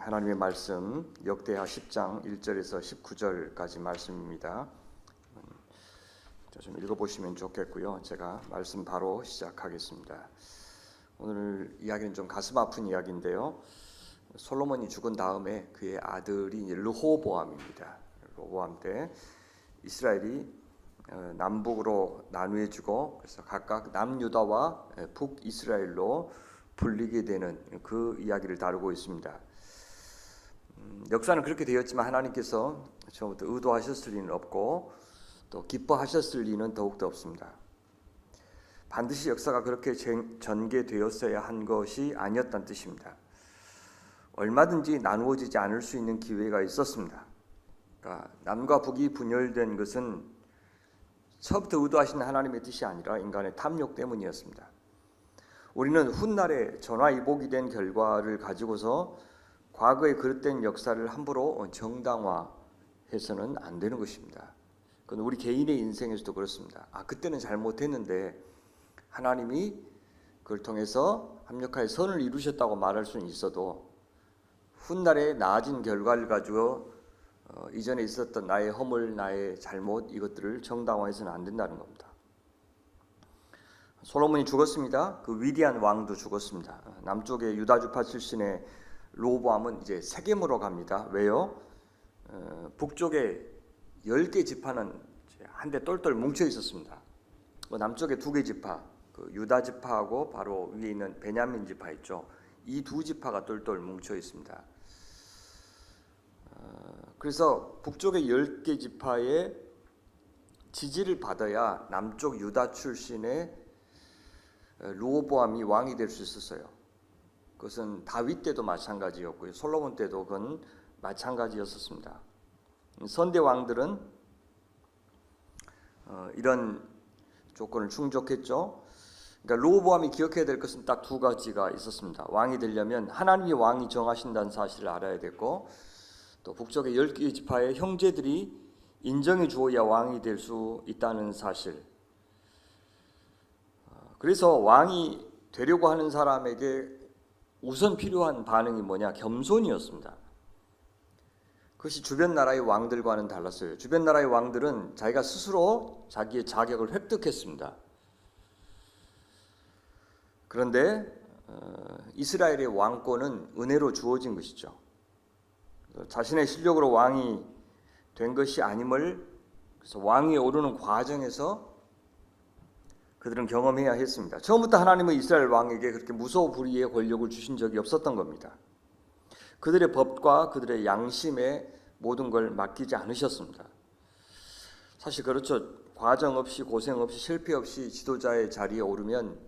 하나님의 말씀 역대하 10장 1절에서 19절까지 말씀입니다. 좀 읽어보시면 좋겠고요. 제가 말씀 바로 시작하겠습니다. 오늘 이야기는 좀 가슴 아픈 이야기인데요. 솔로몬이 죽은 다음에 그의 아들이 르호보암입니다. 르호보암 때 이스라엘이 남북으로 나누어지고 그래서 각각 남유다와 북이스라엘로 불리게 되는 그 이야기를 다루고 있습니다. 역사는 그렇게 되었지만 하나님께서 처음부터 의도하셨을 리는 없고 또 기뻐하셨을 리는 더욱더 없습니다. 반드시 역사가 그렇게 전개되었어야 한 것이 아니었다는 뜻입니다. 얼마든지 나누어지지 않을 수 있는 기회가 있었습니다. 그러니까 남과 북이 분열된 것은 처음부터 의도하신 하나님의 뜻이 아니라 인간의 탐욕 때문이었습니다. 우리는 훗날에 전화위복이 된 결과를 가지고서 과거의 그릇된 역사를 함부로 정당화해서는 안 되는 것입니다. 그건 우리 개인의 인생에서도 그렇습니다. 그때는 잘못했는데 하나님이 그걸 통해서 합력하여 선을 이루셨다고 말할 수는 있어도 훗날에 나아진 결과를 가지고 이전에 있었던 나의 허물, 나의 잘못 이것들을 정당화해서는 안 된다는 겁니다. 솔로몬이 죽었습니다. 그 위대한 왕도 죽었습니다. 남쪽의 유다주파 출신의 르호보암은 이제 세겜으로 갑니다. 왜요? 북쪽에 10개 지파는 한데 똘똘 뭉쳐 있었습니다. 남쪽에 2개 지파, 그 유다 지파하고 바로 위에 있는 베냐민 지파 있죠. 이 두 지파가 똘똘 뭉쳐 있습니다. 그래서 북쪽의 10개 지파의 지지를 받아야 남쪽 유다 출신의 르호보암이 왕이 될 수 있었어요. 그것은 다윗 때도 마찬가지였고요. 솔로몬 때도 그건 마찬가지였었습니다. 선대 왕들은 이런 조건을 충족했죠. 그러니까 르호보암이 기억해야 될 것은 딱 2가지가 있었습니다. 왕이 되려면 하나님이 왕이 정하신다는 사실을 알아야 됐고 또 북쪽의 10개 지파의 형제들이 인정해 주어야 왕이 될 수 있다는 사실. 그래서 왕이 되려고 하는 사람에게 우선 필요한 반응이 뭐냐? 겸손이었습니다. 그것이 주변 나라의 왕들과는 달랐어요. 주변 나라의 왕들은 자기가 스스로 자기의 자격을 획득했습니다. 그런데 이스라엘의 왕권은 은혜로 주어진 것이죠. 자신의 실력으로 왕이 된 것이 아님을 그래서 왕위에 오르는 과정에서 그들은 경험해야 했습니다. 처음부터 하나님은 이스라엘 왕에게 그렇게 무소불위의 권력을 주신 적이 없었던 겁니다. 그들의 법과 그들의 양심에 모든 걸 맡기지 않으셨습니다. 사실 그렇죠. 과정 없이 고생 없이 실패 없이 지도자의 자리에 오르면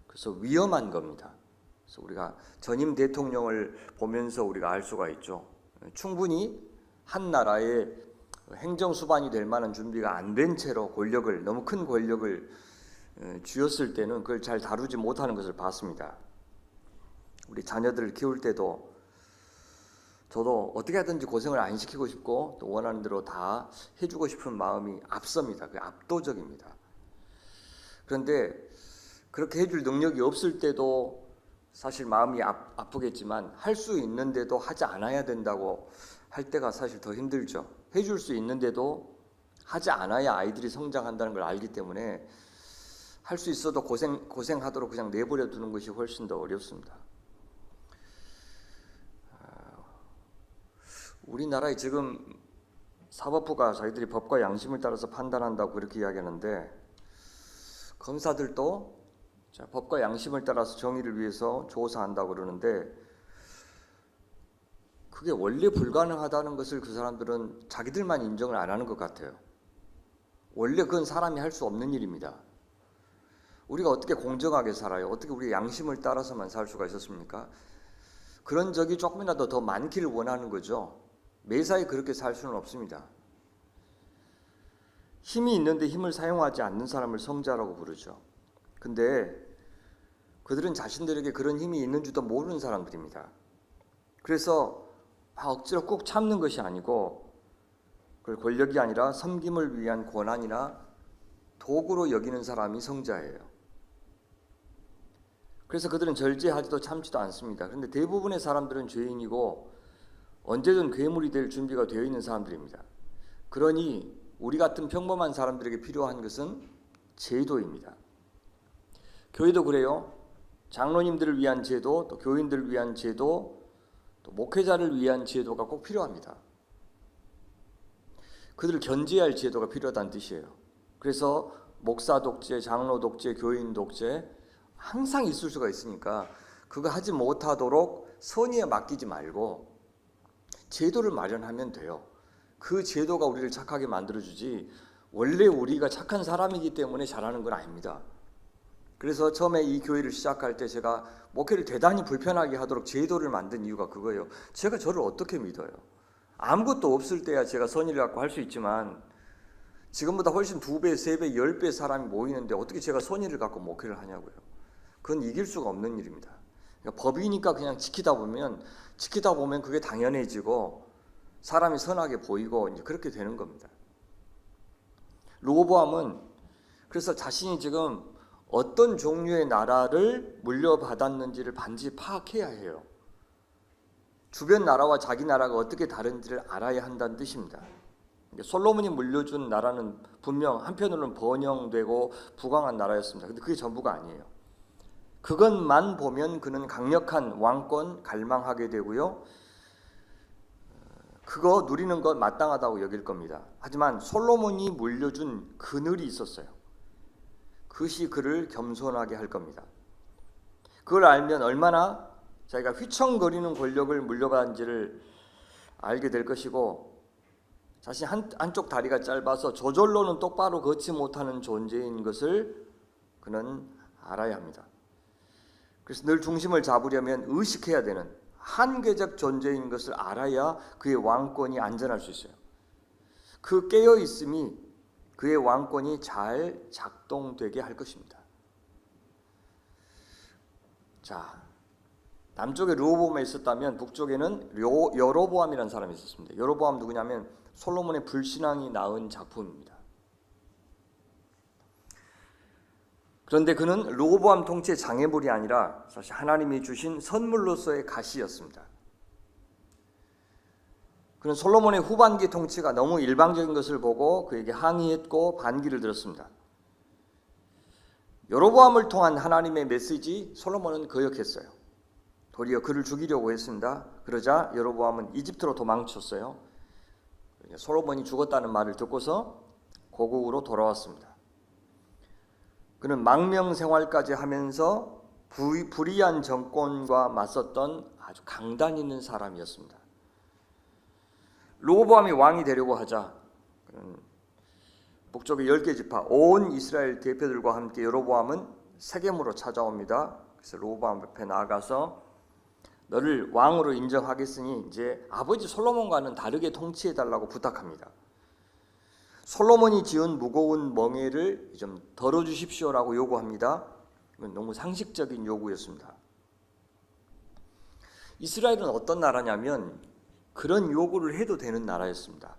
그래서 위험한 겁니다. 그래서 우리가 전임 대통령을 보면서 우리가 알 수가 있죠. 충분히 한 나라의 행정 수반이 될 만한 준비가 안 된 채로 권력을 너무 큰 권력을 쥐었을 때는 그걸 잘 다루지 못하는 것을 봤습니다. 우리 자녀들을 키울 때도 저도 어떻게 하든지 고생을 안 시키고 싶고 또 원하는 대로 다 해주고 싶은 마음이 앞섭니다. 그게 압도적입니다. 그런데 그렇게 해줄 능력이 없을 때도 사실 마음이 아프겠지만 할 수 있는데도 하지 않아야 된다고 할 때가 사실 더 힘들죠. 해줄 수 있는데도 하지 않아야 아이들이 성장한다는 걸 알기 때문에 할 수 있어도 고생하도록 그냥 내버려 두는 것이 훨씬 더 어렵습니다. 우리나라에 지금 사법부가 자기들이 법과 양심을 따라서 판단한다고 그렇게 이야기하는데 검사들도 법과 양심을 따라서 정의를 위해서 조사한다고 그러는데 그게 원래 불가능하다는 것을 그 사람들은 자기들만 인정을 안 하는 것 같아요. 원래 그건 사람이 할 수 없는 일입니다. 우리가 어떻게 공정하게 살아요? 어떻게 우리의 양심을 따라서만 살 수가 있었습니까? 그런 적이 조금이라도 더 많기를 원하는 거죠. 매사에 그렇게 살 수는 없습니다. 힘이 있는데 힘을 사용하지 않는 사람을 성자라고 부르죠. 근데 그들은 자신들에게 그런 힘이 있는 줄도 모르는 사람들입니다. 그래서 억지로 꼭 참는 것이 아니고 그걸 권력이 아니라 섬김을 위한 권한이나 도구로 여기는 사람이 성자예요. 그래서 그들은 절제하지도 참지도 않습니다. 그런데 대부분의 사람들은 죄인이고 언제든 괴물이 될 준비가 되어 있는 사람들입니다. 그러니 우리 같은 평범한 사람들에게 필요한 것은 제도입니다. 교회도 그래요. 장로님들을 위한 제도, 또 교인들을 위한 제도, 또 목회자를 위한 제도가 꼭 필요합니다. 그들을 견제할 제도가 필요하다는 뜻이에요. 그래서 목사 독재, 장로 독재, 교인 독재 항상 있을 수가 있으니까 그거 하지 못하도록 선의에 맡기지 말고 제도를 마련하면 돼요. 그 제도가 우리를 착하게 만들어주지 원래 우리가 착한 사람이기 때문에 잘하는 건 아닙니다. 그래서 처음에 이 교회를 시작할 때 제가 목회를 대단히 불편하게 하도록 제도를 만든 이유가 그거예요. 제가 저를 어떻게 믿어요? 아무것도 없을 때야 제가 선의를 갖고 할 수 있지만 지금보다 훨씬 2배, 3배, 10배 사람이 모이는데 어떻게 제가 선의를 갖고 목회를 하냐고요. 그건 이길 수가 없는 일입니다. 그러니까 법이니까 그냥 지키다 보면 그게 당연해지고 사람이 선하게 보이고 이제 그렇게 되는 겁니다. 르호보암은 그래서 자신이 지금 어떤 종류의 나라를 물려받았는지를 반드시 파악해야 해요. 주변 나라와 자기 나라가 어떻게 다른지를 알아야 한다는 뜻입니다. 솔로몬이 물려준 나라는 분명 한편으로는 번영되고 부강한 나라였습니다. 근데 그게 전부가 아니에요. 그것만 보면 그는 강력한 왕권 갈망하게 되고요. 그거 누리는 것 마땅하다고 여길 겁니다. 하지만 솔로몬이 물려준 그늘이 있었어요. 그것이 그를 겸손하게 할 겁니다. 그걸 알면 얼마나 자기가 휘청거리는 권력을 물려받은지를 알게 될 것이고 자신 한쪽 다리가 짧아서 저절로는 똑바로 걷지 못하는 존재인 것을 그는 알아야 합니다. 그래서 늘 중심을 잡으려면 의식해야 되는 한계적 존재인 것을 알아야 그의 왕권이 안전할 수 있어요. 그 깨어있음이 그의 왕권이 잘 작동되게 할 것입니다. 자, 남쪽에 르호보암이 있었다면 북쪽에는 여로보암이라는 사람이 있었습니다. 여로보암 누구냐면 솔로몬의 불신앙이 낳은 작품입니다. 그런데 그는 르호보암 통치의 장애물이 아니라 사실 하나님이 주신 선물로서의 가시였습니다. 그는 솔로몬의 후반기 통치가 너무 일방적인 것을 보고 그에게 항의했고 반기를 들었습니다. 여로보암을 통한 하나님의 메시지 솔로몬은 거역했어요. 도리어 그를 죽이려고 했습니다. 그러자 여로보암은 이집트로 도망쳤어요. 솔로몬이 죽었다는 말을 듣고서 고국으로 돌아왔습니다. 그는 망명 생활까지 하면서 불의한 정권과 맞섰던 아주 강단 있는 사람이었습니다. 르호보암이 왕이 되려고 하자 북쪽의 10개 지파 온 이스라엘 대표들과 함께 여로보암은 세겜으로 찾아옵니다. 그래서 르호보암 앞에 나아가서 너를 왕으로 인정하겠으니 이제 아버지 솔로몬과는 다르게 통치해달라고 부탁합니다. 솔로몬이 지은 무거운 멍에를 좀 덜어주십시오라고 요구합니다. 이건 너무 상식적인 요구였습니다. 이스라엘은 어떤 나라냐면 그런 요구를 해도 되는 나라였습니다.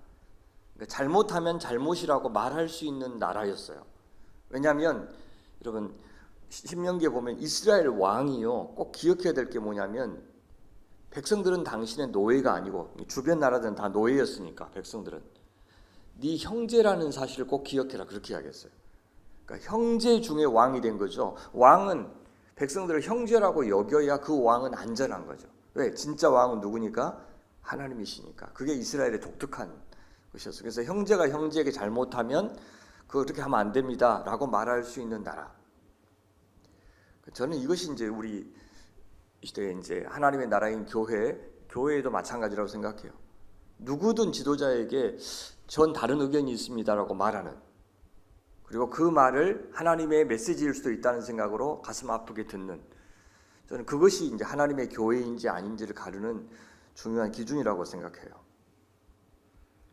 그러니까 잘못하면 잘못이라고 말할 수 있는 나라였어요. 왜냐하면 여러분 신명기에 보면 이스라엘 왕이요 꼭 기억해야 될 게 뭐냐면 백성들은 당신의 노예가 아니고 주변 나라들은 다 노예였으니까 백성들은 네 형제라는 사실을 꼭 기억해라 그렇게 이야기했어요. 그러니까 형제 중에 왕이 된 거죠. 왕은 백성들을 형제라고 여겨야 그 왕은 안전한 거죠. 왜? 진짜 왕은 누구니까? 하나님이시니까. 그게 이스라엘의 독특한 것이었어요. 그래서 형제가 형제에게 잘못하면 그렇게 하면 안 됩니다 라고 말할 수 있는 나라. 저는 이것이 이제 우리 시대에 이제 하나님의 나라인 교회에도 마찬가지라고 생각해요. 누구든 지도자에게 전 다른 의견이 있습니다라고 말하는, 그리고 그 말을 하나님의 메시지일 수도 있다는 생각으로 가슴 아프게 듣는, 저는 그것이 이제 하나님의 교회인지 아닌지를 가르는 중요한 기준이라고 생각해요.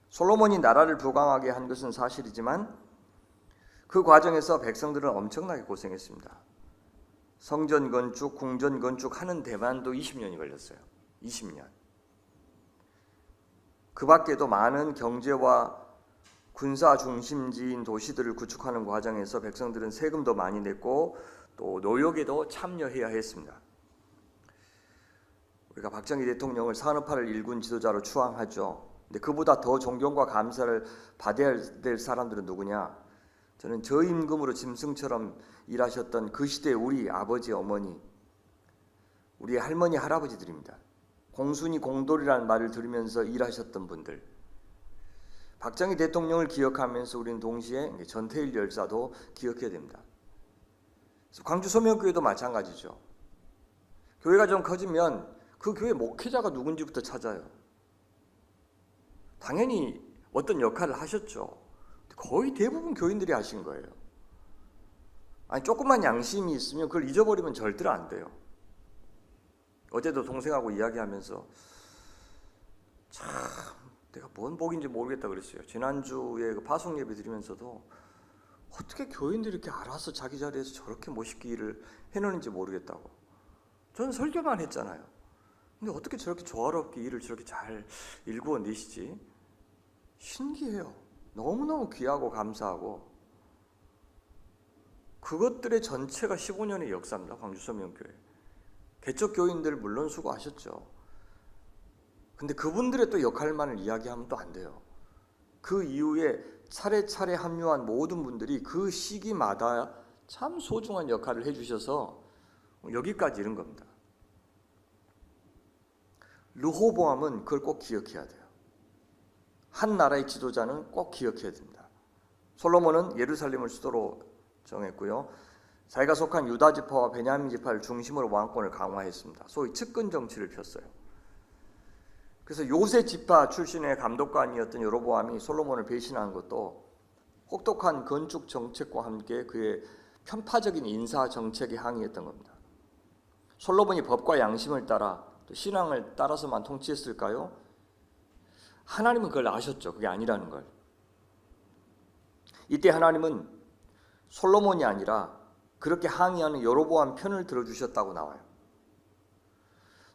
솔로몬이 나라를 부강하게 한 것은 사실이지만 그 과정에서 백성들은 엄청나게 고생했습니다. 성전 건축, 궁전 건축 하는 데만도 20년이 걸렸어요. 20년. 그 밖에도 많은 경제와 군사 중심지인 도시들을 구축하는 과정에서 백성들은 세금도 많이 냈고 또 노역에도 참여해야 했습니다. 우리가 박정희 대통령을 산업화를 일군 지도자로 추앙하죠. 근데 그보다 더 존경과 감사를 받아야 될 사람들은 누구냐? 저는 저임금으로 짐승처럼 일하셨던 그 시대 우리 아버지, 어머니, 우리 할머니, 할아버지들입니다. 공순이 공돌이라는 말을 들으면서 일하셨던 분들. 박정희 대통령을 기억하면서 우리는 동시에 전태일 열사도 기억해야 됩니다. 광주 소명교회도 마찬가지죠. 교회가 좀 커지면 그 교회 목회자가 누군지부터 찾아요. 당연히 어떤 역할을 하셨죠. 거의 대부분 교인들이 하신 거예요. 아니 조금만 양심이 있으면 그걸 잊어버리면 절대로 안 돼요. 어제도 동생하고 이야기하면서 참 내가 뭔 복인지 모르겠다 그랬어요. 지난주에 그 파송 예배 드리면서도 어떻게 교인들이 이렇게 알아서 자기 자리에서 저렇게 멋있게 일을 해놓는지 모르겠다고. 저는 설교만 했잖아요. 근데 어떻게 저렇게 조화롭게 일을 저렇게 잘 일구어내시지? 신기해요. 너무너무 귀하고 감사하고. 그것들의 전체가 15년의 역사입니다. 광주 소명교회. 개척 교인들 물론 수고하셨죠. 근데 그분들의 또 역할만을 이야기하면 또 안 돼요. 그 이후에 차례차례 합류한 모든 분들이 그 시기마다 참 소중한 역할을 해주셔서 여기까지 이른 겁니다. 르호보암은 그걸 꼭 기억해야 돼요. 한 나라의 지도자는 꼭 기억해야 됩니다. 솔로몬은 예루살렘을 수도로 정했고요. 자기가 속한 유다 지파와 베냐민 지파를 중심으로 왕권을 강화했습니다. 소위 측근 정치를 폈어요. 그래서 요새 지파 출신의 감독관이었던 여로보암이 솔로몬을 배신한 것도 혹독한 건축 정책과 함께 그의 편파적인 인사 정책에 항의했던 겁니다. 솔로몬이 법과 양심을 따라 또 신앙을 따라서만 통치했을까요? 하나님은 그걸 아셨죠. 그게 아니라는 걸. 이때 하나님은 솔로몬이 아니라 그렇게 항의하는 여로보암 편을 들어주셨다고 나와요.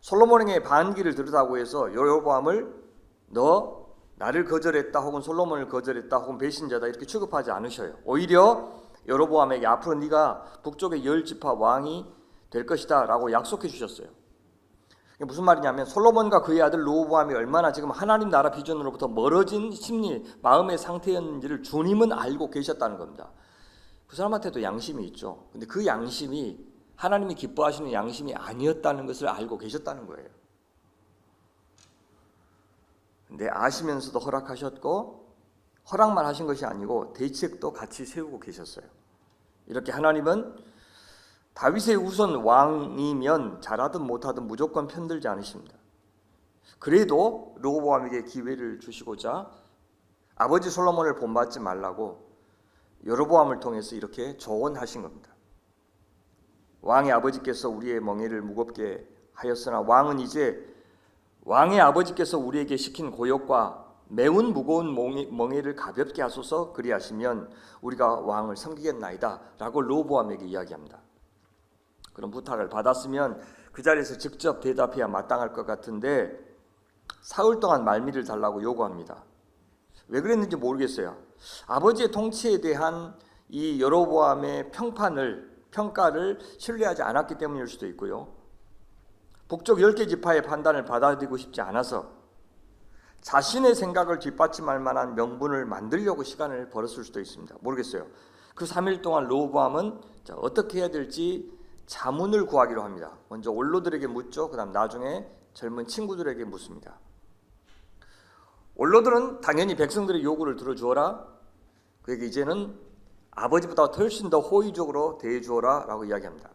솔로몬에게 반기를 들으라고 해서 여로보암을 너 나를 거절했다 혹은 솔로몬을 거절했다 혹은 배신자다 이렇게 취급하지 않으셔요. 오히려 여로보암에게 앞으로 네가 북쪽의 10지파 왕이 될 것이다 라고 약속해 주셨어요. 이게 무슨 말이냐면 솔로몬과 그의 아들 르호보암이 얼마나 지금 하나님 나라 비전으로부터 멀어진 심리, 마음의 상태였는지를 주님은 알고 계셨다는 겁니다. 그 사람한테도 양심이 있죠. 근데 그 양심이 하나님이 기뻐하시는 양심이 아니었다는 것을 알고 계셨다는 거예요. 근데 아시면서도 허락하셨고 허락만 하신 것이 아니고 대책도 같이 세우고 계셨어요. 이렇게 하나님은 다윗의 우선 왕이면 잘하든 못하든 무조건 편들지 않으십니다. 그래도 르호보암에게 기회를 주시고자 아버지 솔로몬을 본받지 말라고 여로보암을 통해서 이렇게 조언하신 겁니다. 왕의 아버지께서 우리의 멍에를 무겁게 하였으나 왕은 이제 왕의 아버지께서 우리에게 시킨 고역과 매운 무거운 멍에를 가볍게 하소서 그리하시면 우리가 왕을 섬기겠나이다 라고 르호보암에게 이야기합니다. 그런 부탁을 받았으면 그 자리에서 직접 대답해야 마땅할 것 같은데 사흘 동안 말미를 달라고 요구합니다. 왜 그랬는지 모르겠어요. 아버지의 통치에 대한 이 여로보암의 평가를 신뢰하지 않았기 때문일 수도 있고요. 북쪽 10개 지파의 판단을 받아들이고 싶지 않아서 자신의 생각을 뒷받침할 만한 명분을 만들려고 시간을 벌었을 수도 있습니다. 모르겠어요. 그 3일 동안 르호보암은 어떻게 해야 될지 자문을 구하기로 합니다. 먼저 원로들에게 묻죠. 그 다음 나중에 젊은 친구들에게 묻습니다. 원로들은 당연히 백성들의 요구를 들어주어라. 그에게 이제는 아버지보다 훨씬 더 호의적으로 대해주어라 라고 이야기합니다.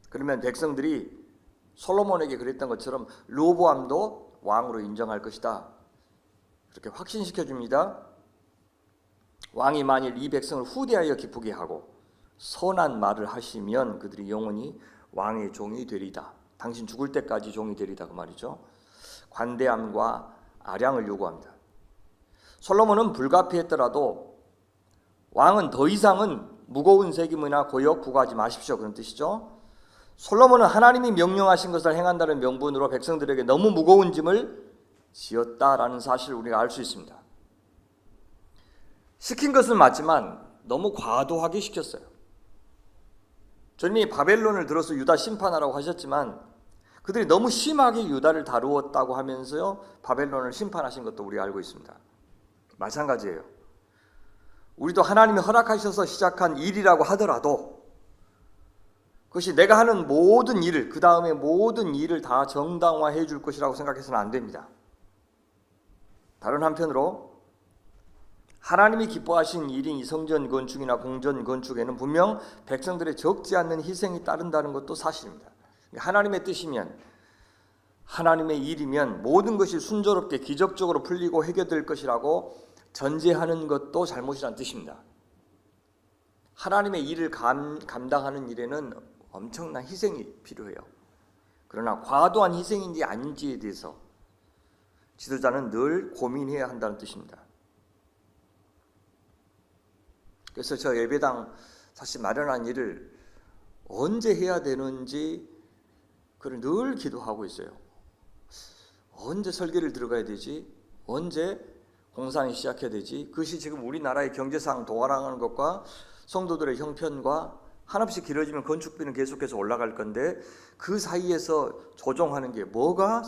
그러면 백성들이 솔로몬에게 그랬던 것처럼 르호보암도 왕으로 인정할 것이다. 그렇게 확신시켜 줍니다. 왕이 만일 이 백성을 후대하여 기쁘게 하고 선한 말을 하시면 그들이 영원히 왕의 종이 되리다. 당신 죽을 때까지 종이 되리다 그 말이죠. 관대함과 아량을 요구합니다. 솔로몬은 불가피했더라도 왕은 더 이상은 무거운 책임이나 고역 부과하지 마십시오 그런 뜻이죠. 솔로몬은 하나님이 명령하신 것을 행한다는 명분으로 백성들에게 너무 무거운 짐을 지었다라는 사실을 우리가 알 수 있습니다. 시킨 것은 맞지만 너무 과도하게 시켰어요. 주님이 바벨론을 들어서 유다 심판하라고 하셨지만 그들이 너무 심하게 유다를 다루었다고 하면서요 바벨론을 심판하신 것도 우리가 알고 있습니다. 마찬가지예요. 우리도 하나님이 허락하셔서 시작한 일이라고 하더라도 그것이 내가 하는 모든 일을, 그 다음에 모든 일을 다 정당화해 줄 것이라고 생각해서는 안 됩니다. 다른 한편으로 하나님이 기뻐하신 일인 이 성전 건축이나 궁전 건축에는 분명 백성들의 적지 않는 희생이 따른다는 것도 사실입니다. 하나님의 뜻이면, 하나님의 일이면 모든 것이 순조롭게 기적적으로 풀리고 해결될 것이라고 전제하는 것도 잘못이라는 뜻입니다. 하나님의 일을 감당하는 일에는 엄청난 희생이 필요해요. 그러나 과도한 희생인지 아닌지에 대해서 지도자는 늘 고민해야 한다는 뜻입니다. 그래서 저 예배당 사실 마련한 일을 언제 해야 되는지 그걸 늘 기도하고 있어요. 언제 설계를 들어가야 되지? 언제 공사를 시작해야 되지? 그것이 지금 우리나라의 경제상 도화랑하는 것과 성도들의 형편과 한없이 길어지면 건축비는 계속해서 올라갈 건데 그 사이에서 조정하는 게 뭐가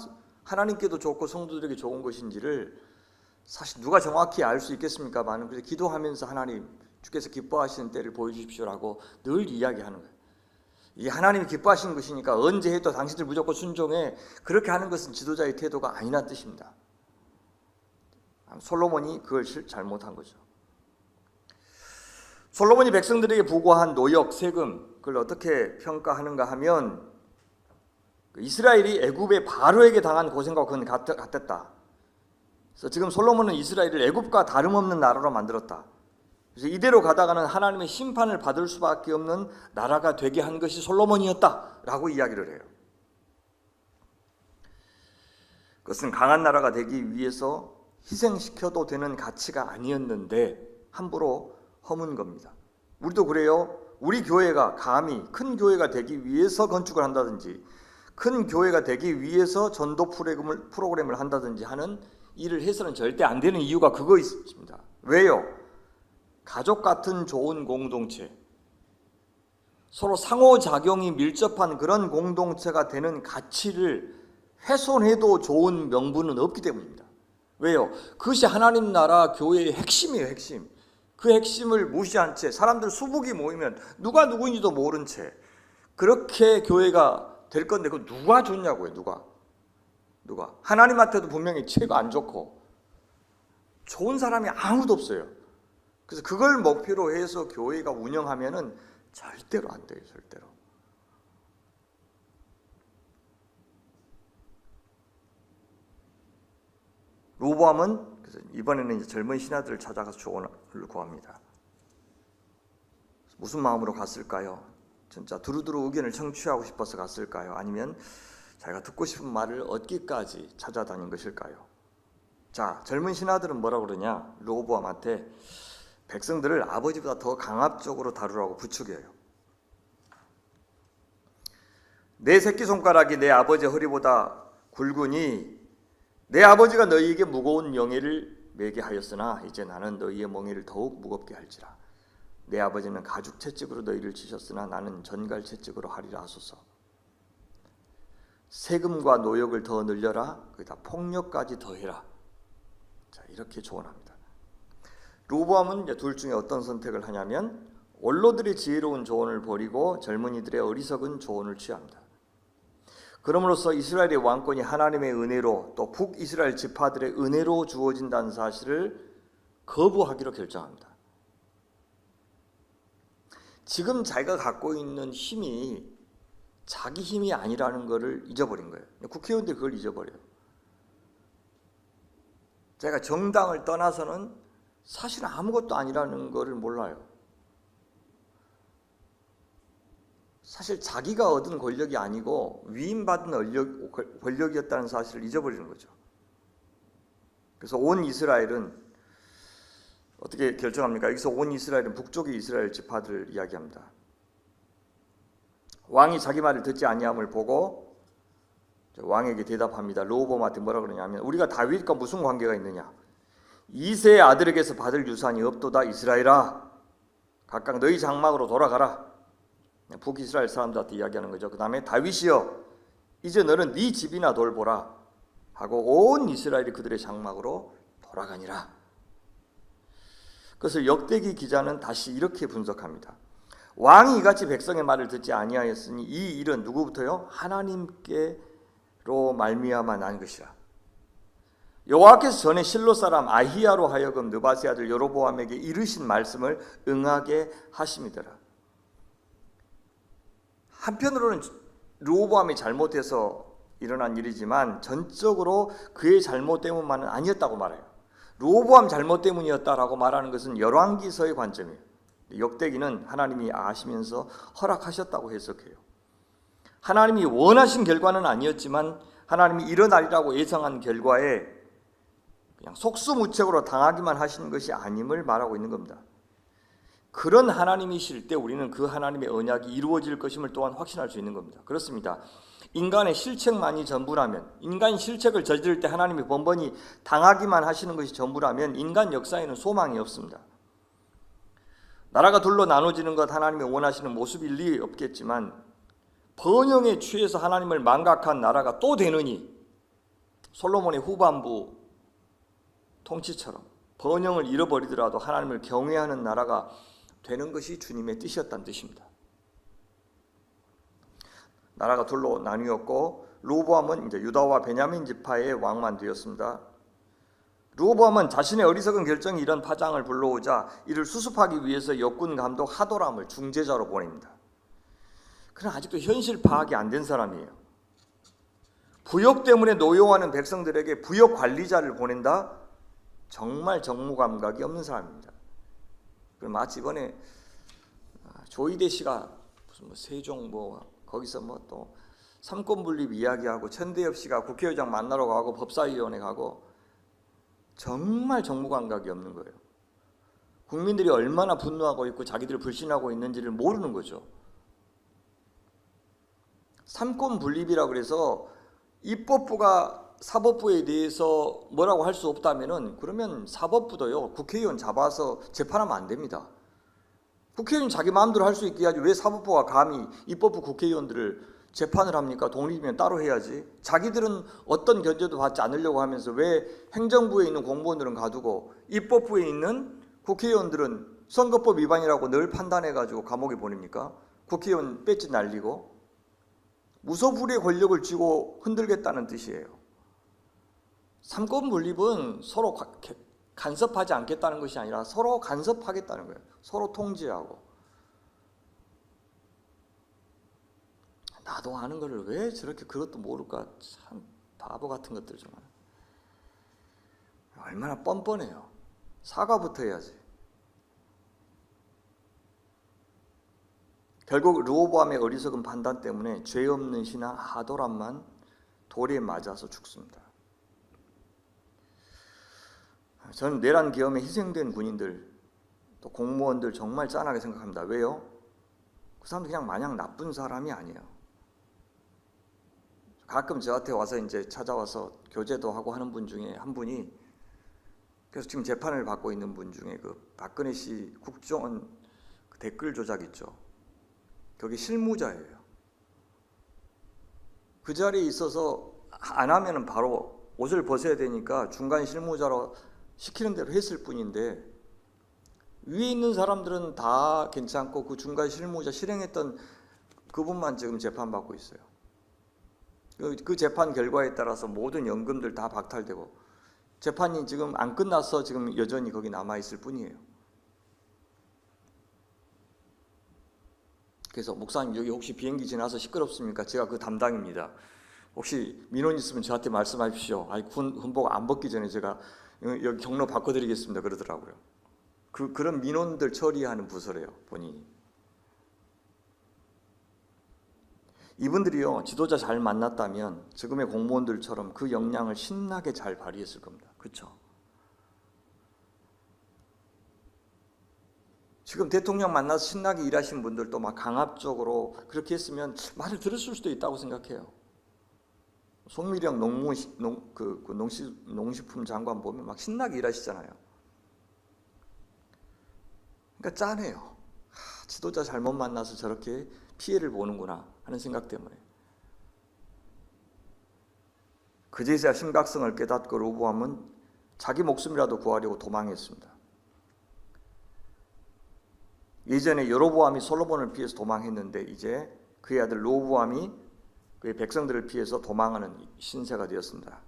하나님께도 좋고 성도들에게 좋은 것인지를 사실 누가 정확히 알 수 있겠습니까만 그래서 기도하면서 하나님 주께서 기뻐하시는 때를 보여주십시오라고 늘 이야기하는 거예요. 이 하나님이 기뻐하시는 것이니까 언제 해도 당신들 무조건 순종해. 그렇게 하는 것은 지도자의 태도가 아니란 뜻입니다. 솔로몬이 그걸 잘못한 거죠. 솔로몬이 백성들에게 부과한 노역, 세금 그걸 어떻게 평가하는가 하면 이스라엘이 애굽의 바로에게 당한 고생과 그건 같았다. 그래서 지금 솔로몬은 이스라엘을 애굽과 다름없는 나라로 만들었다. 그래서 이대로 가다가는 하나님의 심판을 받을 수밖에 없는 나라가 되게 한 것이 솔로몬이었다라고 이야기를 해요. 그것은 강한 나라가 되기 위해서 희생시켜도 되는 가치가 아니었는데 함부로 허문 겁니다. 우리도 그래요. 우리 교회가 감히 큰 교회가 되기 위해서 건축을 한다든지 큰 교회가 되기 위해서 전도 프로그램을 한다든지 하는 일을 해서는 절대 안 되는 이유가 그거 있습니다. 왜요? 가족 같은 좋은 공동체, 서로 상호작용이 밀접한 그런 공동체가 되는 가치를 훼손해도 좋은 명분은 없기 때문입니다. 왜요? 그것이 하나님 나라 교회의 핵심이에요. 핵심. 그 핵심을 무시한 채 사람들 수북이 모이면 누가 누구인지도 모른 채 그렇게 교회가 될 건데 그거 누가 좋냐고요. 누가 하나님한테도 분명히 죄가 안 좋고 좋은 사람이 아무도 없어요. 그래서 그걸 목표로 해서 교회가 운영하면은 절대로 안 돼요. 절대로. 로보암은 그래서 이번에는 이제 젊은 신하들을 찾아가서 조언을 구합니다. 무슨 마음으로 갔을까요? 진짜 두루두루 의견을 청취하고 싶어서 갔을까요? 아니면 자기가 듣고 싶은 말을 얻기까지 찾아다닌 것일까요? 자, 젊은 신하들은 뭐라 그러냐? 로보암한테 백성들을 아버지보다 더 강압적으로 다루라고 부추겨요. 내 새끼손가락이 내 아버지의 허리보다 굵으니 내 아버지가 너희에게 무거운 명예를 매게 하였으나 이제 나는 너희의 멍에를 더욱 무겁게 할지라. 내 아버지는 가죽 채찍으로 너희를 치셨으나 나는 전갈 채찍으로 하리라 하소서. 세금과 노역을 더 늘려라. 거기다 폭력까지 더해라. 자, 이렇게 조언합니다. 로보암은 이제 둘 중에 어떤 선택을 하냐면 원로들의 지혜로운 조언을 버리고 젊은이들의 어리석은 조언을 취합니다. 그럼으로써 이스라엘의 왕권이 하나님의 은혜로 또 북이스라엘 지파들의 은혜로 주어진다는 사실을 거부하기로 결정합니다. 지금 자기가 갖고 있는 힘이 자기 힘이 아니라는 것을 잊어버린 거예요. 국회의원들이 그걸 잊어버려요. 자기가 정당을 떠나서는 사실 아무것도 아니라는 것을 몰라요. 사실 자기가 얻은 권력이 아니고 위임받은 권력이었다는 사실을 잊어버리는 거죠. 그래서 온 이스라엘은 어떻게 결정합니까? 여기서 온 이스라엘은 북쪽의 이스라엘 지파들을 이야기합니다. 왕이 자기 말을 듣지 아니함을 보고 왕에게 대답합니다. 르호보암한테 뭐라 그러냐면 우리가 다윗과 무슨 관계가 있느냐? 이새의 아들에게서 받을 유산이 없도다. 이스라엘아, 각각 너희 장막으로 돌아가라. 북이스라엘 사람들한테 이야기하는 거죠. 그 다음에 다윗이여 이제 너는 네 집이나 돌보라 하고 온 이스라엘이 그들의 장막으로 돌아가니라. 그래서 역대기 기자는 다시 이렇게 분석합니다. 왕이 이같이 백성의 말을 듣지 아니하였으니 이 일은 누구부터요? 하나님께로 말미암아 난 것이라. 여호와께서 전에 실로 사람 아히야로 하여금 느바세 아들 여로보암에게 이르신 말씀을 응하게 하심이더라. 한편으로는 르호보암이 잘못해서 일어난 일이지만 전적으로 그의 잘못 때문만은 아니었다고 말해요. 르호보암 잘못 때문이었다라고 말하는 것은 열왕기서의 관점이에요. 역대기는 하나님이 아시면서 허락하셨다고 해석해요. 하나님이 원하신 결과는 아니었지만 하나님이 일어나리라고 예상한 결과에 그냥 속수무책으로 당하기만 하시는 것이 아님을 말하고 있는 겁니다. 그런 하나님이실 때 우리는 그 하나님의 언약이 이루어질 것임을 또한 확신할 수 있는 겁니다. 그렇습니다. 인간의 실책만이 전부라면, 인간 실책을 저지를 때 하나님이 번번이 당하기만 하시는 것이 전부라면 인간 역사에는 소망이 없습니다. 나라가 둘로 나눠지는 것 하나님이 원하시는 모습일 리 없겠지만 번영에 취해서 하나님을 망각한 나라가 또 되느니 솔로몬의 후반부 통치처럼 번영을 잃어버리더라도 하나님을 경외하는 나라가 되는 것이 주님의 뜻이었다는 뜻입니다. 나라가 둘로 나뉘었고 르호보암은 이제 유다와 베냐민 지파의 왕만 되었습니다. 르호보암은 자신의 어리석은 결정이 이런 파장을 불러오자 이를 수습하기 위해서 역군 감독 하도람을 중재자로 보냅니다. 그러나 아직도 현실 파악이 안 된 사람이에요. 부역 때문에 노여워하는 백성들에게 부역 관리자를 보낸다? 정말 정무감각이 없는 사람입니다. 마치 이번에 조이대 씨가 무슨 세종 거기서 또 삼권분립 이야기하고 천대엽 씨가 국회의장 만나러 가고 법사위원회 가고 정말 정무감각이 없는 거예요. 국민들이 얼마나 분노하고 있고 자기들을 불신하고 있는지를 모르는 거죠. 삼권분립이라고 그래서 입법부가 사법부에 대해서 뭐라고 할 수 없다면은 그러면 사법부도요 국회의원 잡아서 재판하면 안 됩니다. 국회의원 자기 마음대로 할 수 있게 해야지 왜 사법부가 감히 입법부 국회의원들을 재판을 합니까? 독립이면 따로 해야지. 자기들은 어떤 견제도 받지 않으려고 하면서 왜 행정부에 있는 공무원들은 가두고 입법부에 있는 국회의원들은 선거법 위반이라고 늘 판단해가지고 감옥에 보냅니까? 국회의원 배지 날리고 무소불위의 권력을 쥐고 흔들겠다는 뜻이에요. 삼권분립은 서로 간섭하지 않겠다는 것이 아니라 서로 간섭하겠다는 거예요. 서로 통제하고. 나도 아는 거를 왜 저렇게 그것도 모를까? 참 바보 같은 것들 좀. 얼마나 뻔뻔해요. 사과부터 해야지. 결국 르호보암의 어리석은 판단 때문에 죄 없는 신하 하도람만 돌에 맞아서 죽습니다. 저는 내란 계엄에 희생된 군인들 또 공무원들 정말 짠하게 생각합니다. 왜요? 그 사람들 그냥 마냥 나쁜 사람이 아니에요. 가끔 저한테 와서 이제 찾아와서 교제도 하고 하는 분 중에 한 분이 그래서 지금 재판을 받고 있는 분 중에 그 박근혜 씨 국정원 그 댓글 조작 있죠. 거기 실무자예요. 그 자리에 있어서 안 하면은 바로 옷을 벗어야 되니까 중간 실무자로 시키는 대로 했을 뿐인데 위에 있는 사람들은 다 괜찮고 그 중간 실무자 실행했던 그분만 지금 재판받고 있어요. 그 재판 결과에 따라서 모든 연금들 다 박탈되고 재판이 지금 안 끝나서 지금 여전히 거기 남아있을 뿐이에요. 그래서 목사님 여기 혹시 비행기 지나서 시끄럽습니까? 제가 그 담당입니다. 혹시 민원 있으면 저한테 말씀하십시오. 아니 군복 안 벗기 전에 제가 여기 경로 바꿔드리겠습니다. 그러더라고요. 그런 민원들 처리하는 부서래요. 본인이. 이분들이요 지도자 잘 만났다면 지금의 공무원들처럼 그 역량을 신나게 잘 발휘했을 겁니다. 그렇죠? 지금 대통령 만나서 신나게 일하신 분들도 막 강압적으로 그렇게 했으면 말을 들었을 수도 있다고 생각해요. 송미령 농식품 장관 보면 막 신나게 일하시잖아요. 그러니까 짠해요. 지도자 잘못 만나서 저렇게 피해를 보는구나 하는 생각 때문에. 그제서야 심각성을 깨닫고 로보암은 자기 목숨이라도 구하려고 도망했습니다. 예전에 여로보암이 솔로몬을 피해서 도망했는데 이제 그의 아들 로보암이 그의 백성들을 피해서 도망하는 신세가 되었습니다.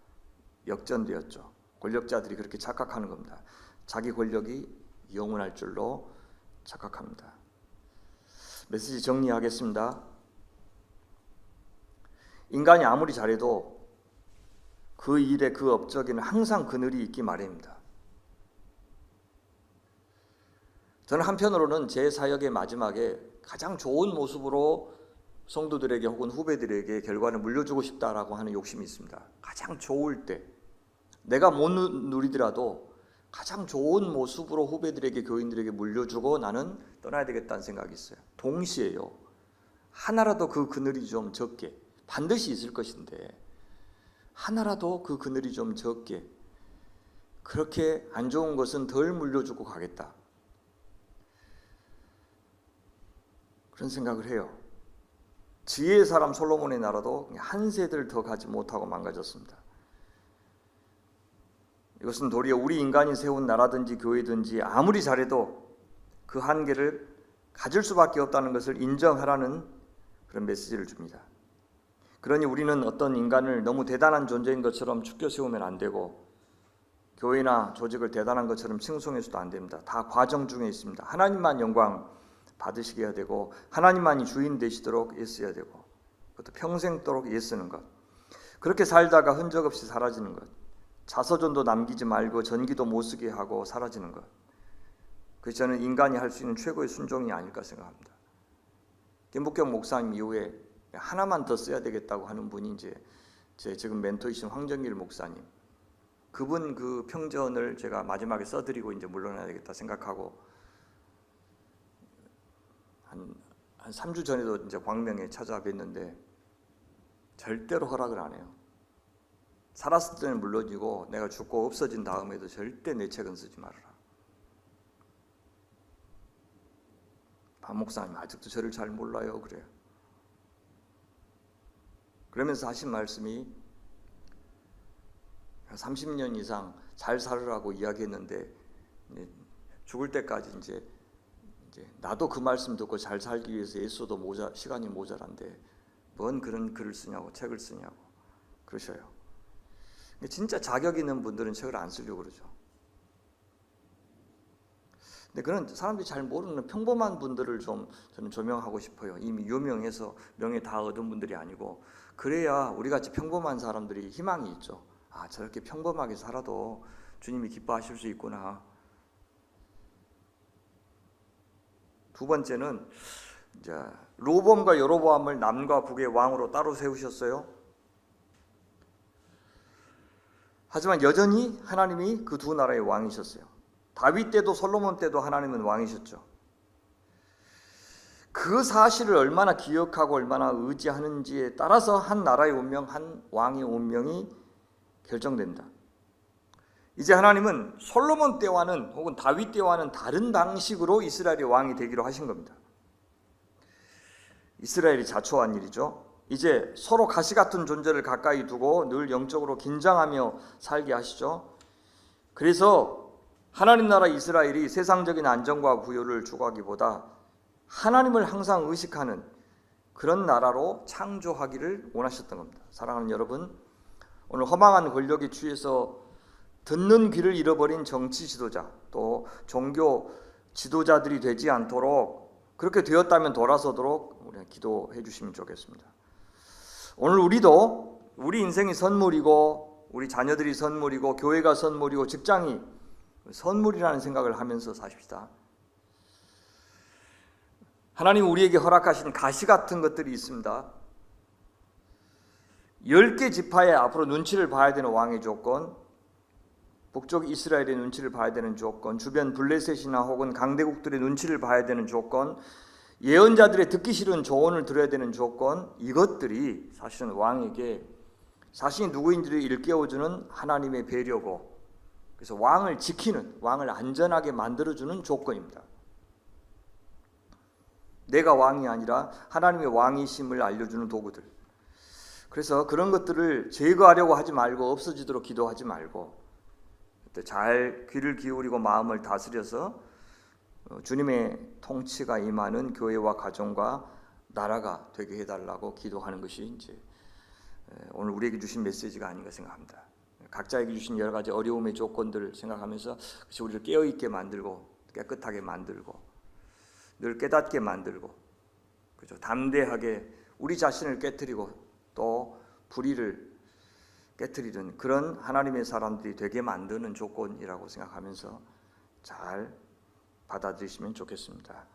역전되었죠. 권력자들이 그렇게 착각하는 겁니다. 자기 권력이 영원할 줄로 착각합니다. 메시지 정리하겠습니다. 인간이 아무리 잘해도 그 일에 그 업적에는 항상 그늘이 있기 마련입니다. 저는 한편으로는 제 사역의 마지막에 가장 좋은 모습으로 성도들에게 혹은 후배들에게 결과를 물려주고 싶다라고 하는 욕심이 있습니다. 가장 좋을 때, 내가 못 누리더라도 가장 좋은 모습으로 후배들에게, 교인들에게 물려주고 나는 떠나야 되겠다는 생각이 있어요. 동시에요, 하나라도 그 그늘이 좀 적게, 반드시 있을 것인데 하나라도 그 그늘이 좀 적게, 그렇게 안 좋은 것은 덜 물려주고 가겠다, 그런 생각을 해요. 지혜의 사람 솔로몬의 나라도 한 세대를 더 가지 못하고 망가졌습니다. 이것은 도리어 우리 인간이 세운 나라든지 교회든지 아무리 잘해도 그 한계를 가질 수밖에 없다는 것을 인정하라는 그런 메시지를 줍니다. 그러니 우리는 어떤 인간을 너무 대단한 존재인 것처럼 축켜 세우면 안 되고, 교회나 조직을 대단한 것처럼 칭송해서도 안 됩니다. 다 과정 중에 있습니다. 하나님만 영광 받으시게 해야 되고, 하나님만이 주인 되시도록 애써야 되고, 그것도 평생도록 애쓰는 것, 그렇게 살다가 흔적 없이 사라지는 것, 자서전도 남기지 말고 전기도 못 쓰게 하고 사라지는 것, 그것이 저는 인간이 할 수 있는 최고의 순종이 아닐까 생각합니다. 김복경 목사님 이후에 하나만 더 써야 되겠다고 하는 분이 이제 제 지금 멘토이신 황정길 목사님, 그분 그 평전을 제가 마지막에 써드리고 이제 물러나야 되겠다 생각하고, 한 3주 전에도 이제 광명에 찾아뵀는데 절대로 허락을 안 해요. 살았을 때는 물론이고 내가 죽고 없어진 다음에도 절대 내 책은 쓰지 말아라. 박 목사님 아직도 저를 잘 몰라요 그래요. 그러면서 하신 말씀이 30년 이상 잘 살으라고 이야기했는데 죽을 때까지 이제 나도 그 말씀 듣고 잘 살기 위해서 애써도 시간이 모자란데 뭔 그런 글을 쓰냐고, 책을 쓰냐고 그러셔요. 진짜 자격 있는 분들은 책을 안 쓰려고 그러죠. 근데 그런 사람들이 잘 모르는 평범한 분들을 좀 저는 조명하고 싶어요. 이미 유명해서 명예 다 얻은 분들이 아니고, 그래야 우리같이 평범한 사람들이 희망이 있죠. 아, 저렇게 평범하게 살아도 주님이 기뻐하실 수 있구나. 두 번째는 이제 로보암과 여로보암을 남과 북의 왕으로 따로 세우셨어요. 하지만 여전히 하나님이 그 두 나라의 왕이셨어요. 다윗 때도 솔로몬 때도 하나님은 왕이셨죠. 그 사실을 얼마나 기억하고 얼마나 의지하는지에 따라서 한 나라의 운명, 한 왕의 운명이 결정된다. 이제 하나님은 솔로몬 때와는 혹은 다윗 때와는 다른 방식으로 이스라엘의 왕이 되기로 하신 겁니다. 이스라엘이 자초한 일이죠. 이제 서로 가시 같은 존재를 가까이 두고 늘 영적으로 긴장하며 살게 하시죠. 그래서 하나님 나라 이스라엘이 세상적인 안정과 부요를 추구하기보다 하나님을 항상 의식하는 그런 나라로 창조하기를 원하셨던 겁니다. 사랑하는 여러분, 오늘 허망한 권력에 취해서 듣는 귀를 잃어버린 정치 지도자, 또 종교 지도자들이 되지 않도록, 그렇게 되었다면 돌아서도록 우리 기도해 주시면 좋겠습니다. 오늘 우리도 우리 인생이 선물이고, 우리 자녀들이 선물이고, 교회가 선물이고, 직장이 선물이라는 생각을 하면서 사십시다. 하나님 우리에게 허락하신 가시 같은 것들이 있습니다. 10개 지파에 앞으로 눈치를 봐야 되는 왕의 조건, 북쪽 이스라엘의 눈치를 봐야 되는 조건, 주변 블레셋이나 혹은 강대국들의 눈치를 봐야 되는 조건, 예언자들의 듣기 싫은 조언을 들어야 되는 조건, 이것들이 사실은 왕에게 자신이 누구인지를 일깨워주는 하나님의 배려고, 그래서 왕을 지키는, 왕을 안전하게 만들어주는 조건입니다. 내가 왕이 아니라 하나님의 왕이심을 알려주는 도구들. 그래서 그런 것들을 제거하려고 하지 말고 없어지도록 기도하지 말고 잘 귀를 기울이고 마음을 다스려서 주님의 통치가 임하는 교회와 가정과 나라가 되게 해달라고 기도하는 것이 이제 오늘 우리에게 주신 메시지가 아닌가 생각합니다. 각자에게 주신 여러 가지 어려움의 조건들을 생각하면서 우리를 깨어있게 만들고 깨끗하게 만들고 늘 깨닫게 만들고 그죠? 담대하게 우리 자신을 깨트리고 또 불의를 깨트리는 그런 하나님의 사람들이 되게 만드는 조건이라고 생각하면서 잘 받아들이시면 좋겠습니다.